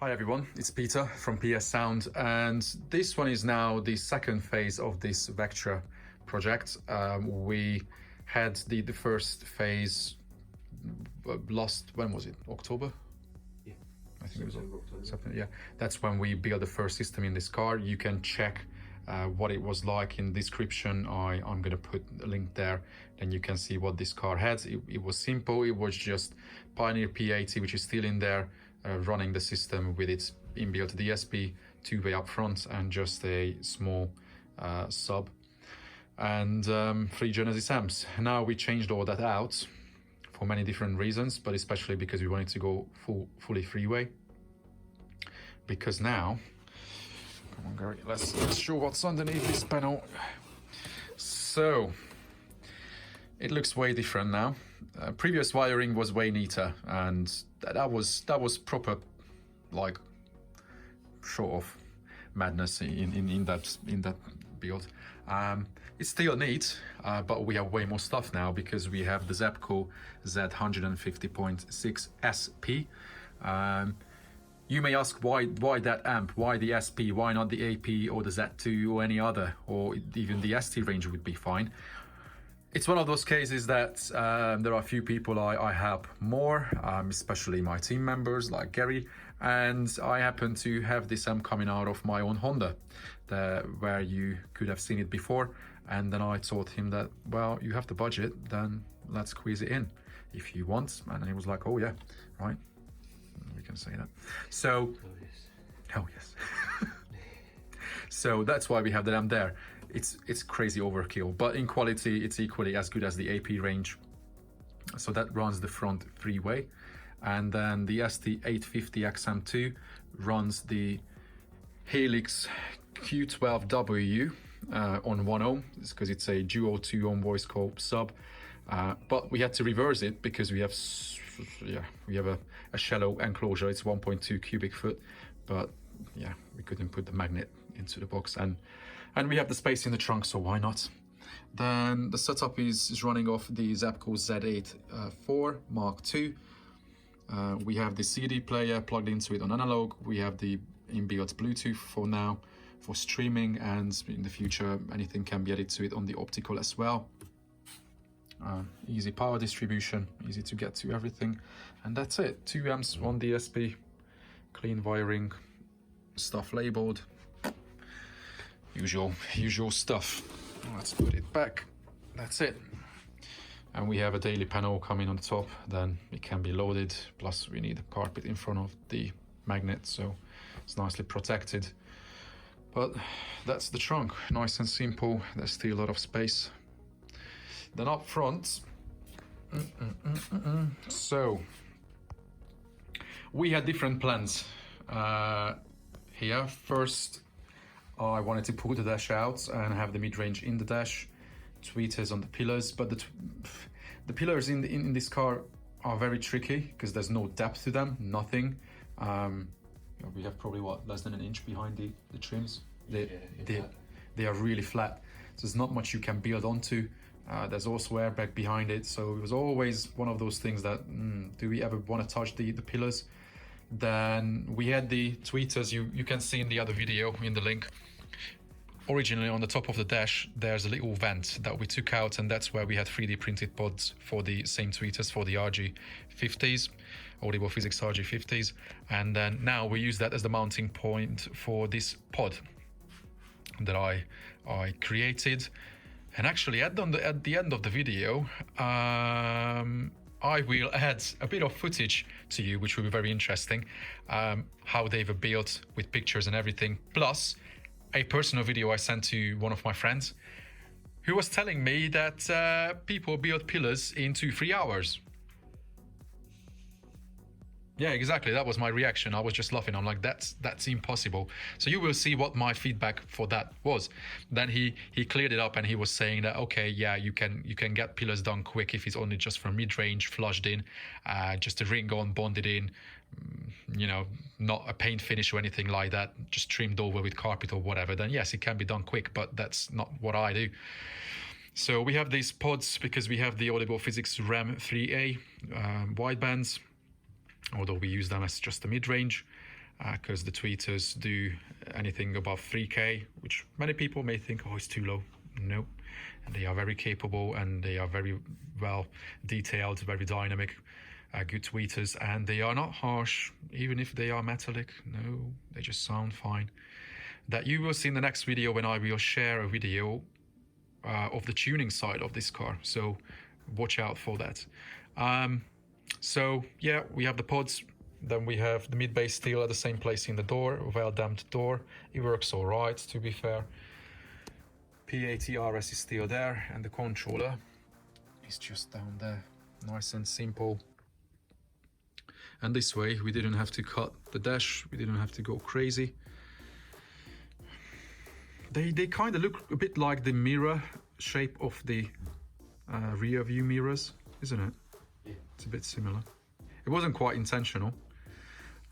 Hi everyone, it's Peter from PS Sound, and this one is now the second phase of this Vectra project. We had the first phase last, when was it? October? Yeah, I think September, it was October. September. Yeah, that's when we built the first system in this car. You can check what it was like in the description. I'm gonna put a link there, then you can see what this car had. It was simple. It was just Pioneer P80, which is still in there, running the system with its inbuilt DSP, two-way up front, and just a small sub and 3 Genesis amps. Now we changed all that out for many different reasons, but especially because we wanted to go fully freeway. Because now, come on Gary, let's show what's underneath this panel. So it looks way different now. Previous wiring was way neater, and that was proper, like, sort of madness in that build. It's still neat, but we have way more stuff now because we have the Zapco Z150.6 SP. You may ask why that amp, why the SP, why not the AP or the Z2 or any other, or even the ST range would be fine. It's one of those cases that there are a few people I help more, especially my team members like Gary, and I happen to have this amp coming out of my own Honda, where you could have seen it before, and then I told him that, well, you have the budget, then let's squeeze it in if you want, and he was like, oh yeah, right, we can say that. So, oh yes. So that's why we have that amp there. It's crazy overkill, but in quality it's equally as good as the AP range. So that runs the front three-way, and then the ST850XM2 runs the Helix Q12W on 1 ohm, because it's a dual 2 ohm voice coil sub, but we had to reverse it because we have a shallow enclosure. It's 1.2 cubic foot, but yeah, we couldn't put the magnet into the box, and we have the space in the trunk, so why not? Then the setup is running off the Zapco Z8 IV Mark II. We have the CD player plugged into it on analog. We have the inbuilt Bluetooth for now for streaming, and in the future anything can be added to it on the optical as well. Easy power distribution, easy to get to everything, and that's it. 2 amps on DSP, clean wiring, stuff labeled, usual stuff. Let's put it back. That's it. And we have a daily panel coming on the top, then it can be loaded, plus we need a carpet in front of the magnet, so it's nicely protected. But that's the trunk, nice and simple. There's still a lot of space. Then up front, so we had different plans here. First, I wanted to pull the dash out and have the mid-range in the dash, tweeters on the pillars, but the pillars in this car are very tricky because there's no depth to them, nothing. We have probably less than an inch behind the trims. They are really flat, so there's not much you can build onto. There's also airbag behind it, so it was always one of those things that do we ever want to touch the pillars? Then we had the tweeters, you can see in the other video in the link. Originally on the top of the dash there's a little vent that we took out, and that's where we had 3D printed pods for the same tweeters for the RG50s, Audible Physics RG50s, and then now we use that as the mounting point for this pod that I created. And actually at the end of the video I will add a bit of footage to you, which will be very interesting, how they've built with pictures and everything, plus a personal video I sent to one of my friends who was telling me that people build pillars in 2-3 hours. Yeah, exactly. That was my reaction. I was just laughing. I'm like, that's impossible. So you will see what my feedback for that was. Then he cleared it up, and he was saying that, okay, yeah, you can get pillars done quick if it's only just from mid-range, flushed in, just a ring on, bonded in, you know, not a paint finish or anything like that, just trimmed over with carpet or whatever. Then yes, it can be done quick, but that's not what I do. So we have these pods because we have the Audible Physics RAM 3A widebands, although we use them as just a mid-range. because the tweeters do anything above 3K, which many people may think, oh, it's too low. No, and they are very capable, and they are very well detailed, very dynamic, good tweeters, and they are not harsh, even if they are metallic. No, they just sound fine. That you will see in the next video, when I will share a video of the tuning side of this car, so watch out for that. So yeah, we have the pods, then we have the mid-base steel at the same place in the door, well-damped door. It works all right, to be fair. P80RS is still there, and the controller is just down there, nice and simple. And this way we didn't have to cut the dash, we didn't have to go crazy. They kind of look a bit like the mirror shape of the rear view mirrors, isn't it? Yeah. It's a bit similar. It wasn't quite intentional,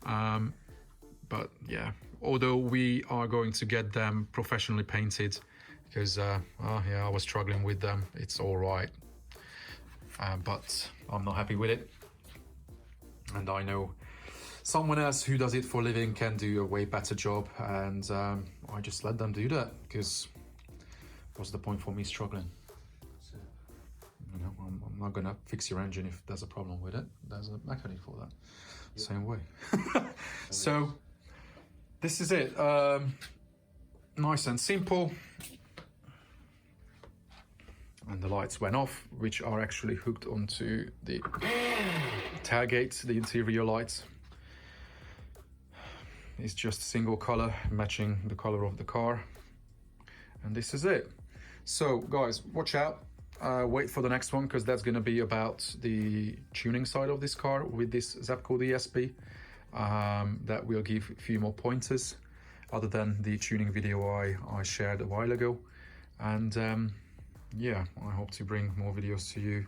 but yeah, although we are going to get them professionally painted, because yeah, I was struggling with them. It's all right, but I'm not happy with it, and I know someone else who does it for a living can do a way better job, and I just let them do that, because what's the point for me struggling? You know, I'm not gonna fix your engine if there's a problem with it. There's a mechanic for that. Yep. Same way. So this is it. Nice and simple. And the lights went off, which are actually hooked onto the tailgate, the interior lights. It's just single color, matching the color of the car. And this is it. So guys, watch out. Wait for the next one, because that's going to be about the tuning side of this car with this Zapco DSP. That will give a few more pointers other than the tuning video I shared a while ago. And yeah, I hope to bring more videos to you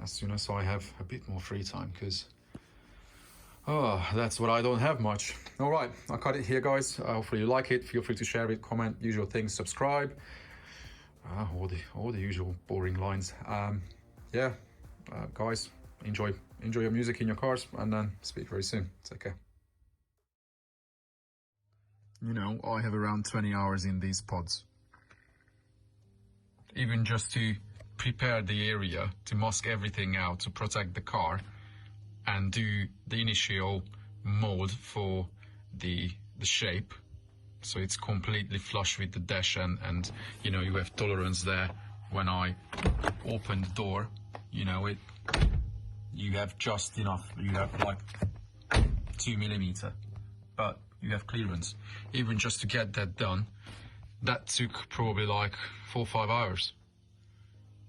as soon as I have a bit more free time, because that's what I don't have much. All right, I'll cut it here, guys. Hopefully you like it. Feel free to share it, comment, usual things, subscribe. All the usual boring lines. Yeah, guys, enjoy your music in your cars, and then speak very soon. Take care. You know, I have around 20 hours in these pods. Even just to prepare the area, to mask everything out, to protect the car, and do the initial mold for the shape, so it's completely flush with the dash, and you know, you have tolerance there. When I open the door, you know, you have just enough, you have like 2 millimeter, but you have clearance. Even just to get that done, that took probably like 4 or 5 hours,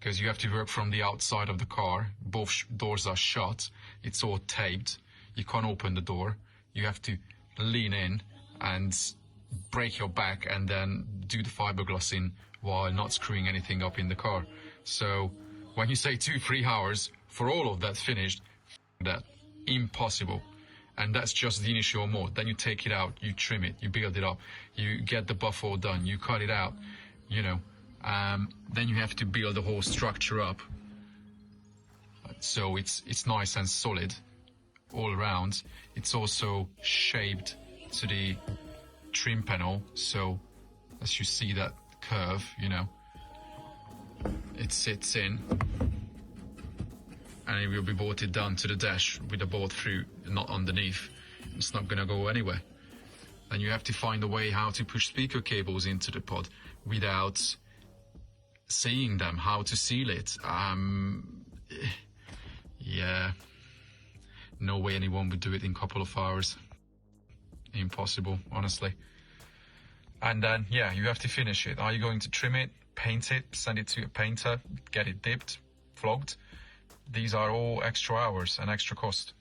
because you have to work from the outside of the car. Both doors are shut, it's all taped, you can't open the door, you have to lean in and break your back and then do the fiberglass in while not screwing anything up in the car. So when you say 2-3 hours for all of that finished, that impossible. And that's just the initial mold. Then you take it out, you trim it, you build it up, you get the buff all done, you cut it out, you know, then you have to build the whole structure up, so it's nice and solid all around. It's also shaped to the trim panel, so as you see that curve, you know, it sits in, and it will be bolted down to the dash with a bolt through, not underneath. It's not gonna go anywhere. And you have to find a way how to push speaker cables into the pod without seeing them, how to seal it. Yeah, no way anyone would do it in a couple of hours. Impossible, honestly. And then, yeah, you have to finish it. Are you going to trim it, paint it, send it to a painter, get it dipped, flogged? These are all extra hours and extra cost.